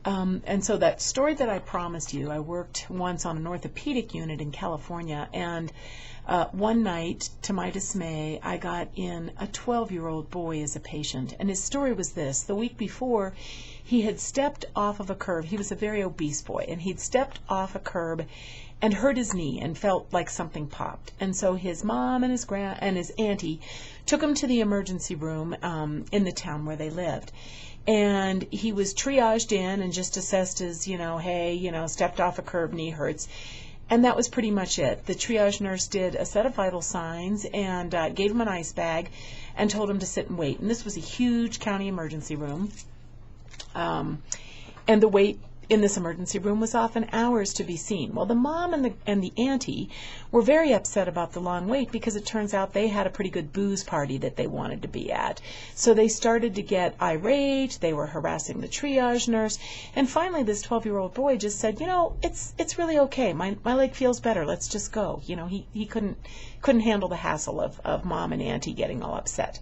And so that story that I promised you, I worked once on an orthopedic unit in California, and one night, to my dismay, I got in a 12-year-old boy as a patient. And his story was this. The week before, he had stepped off of a curb. He was a very obese boy, and he'd stepped off a curb and hurt his knee and felt like something popped. And so his mom and his auntie took him to the emergency room in the town where they lived. And he was triaged in and just assessed as, hey, stepped off a curb, knee hurts. And that was pretty much it. The triage nurse did a set of vital signs and gave him an ice bag and told him to sit and wait. And this was a huge county emergency room. And the wait in this emergency room was often hours to be seen. Well, the mom and the auntie were very upset about the long wait because it turns out they had a pretty good booze party that they wanted to be at. So they started to get irate. They were harassing the triage nurse. And finally, this 12-year-old boy just said, it's really okay. My leg feels better. Let's just go. He couldn't handle the hassle of mom and auntie getting all upset.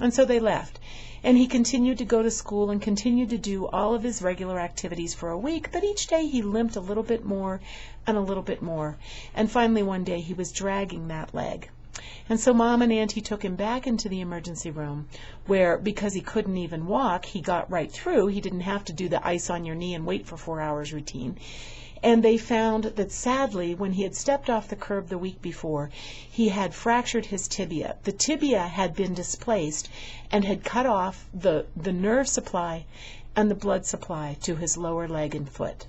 And so they left. And he continued to go to school and continued to do all of his regular activities for a week, but each day he limped a little bit more and a little bit more. And finally one day he was dragging that leg. And so mom and auntie took him back into the emergency room where, because he couldn't even walk, he got right through. He didn't have to do the ice on your knee and wait for 4 hours routine. And they found that sadly, when he had stepped off the curb the week before, he had fractured his tibia. The tibia had been displaced and had cut off the nerve supply and the blood supply to his lower leg and foot.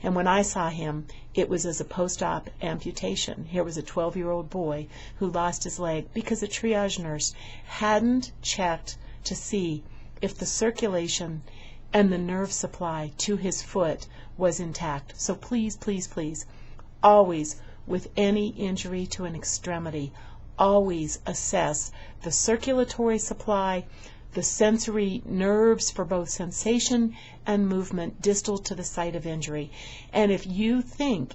And when I saw him, it was as a post-op amputation. Here was a 12-year-old boy who lost his leg because a triage nurse hadn't checked to see if the circulation and the nerve supply to his foot was intact. So please, please, please, always, with any injury to an extremity, always assess the circulatory supply, the sensory nerves for both sensation and movement distal to the site of injury. And if you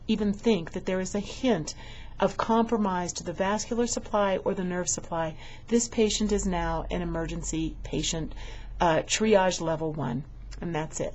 even think that there is a hint of compromise to the vascular supply or the nerve supply, this patient is now an emergency patient, triage level 1. And that's it.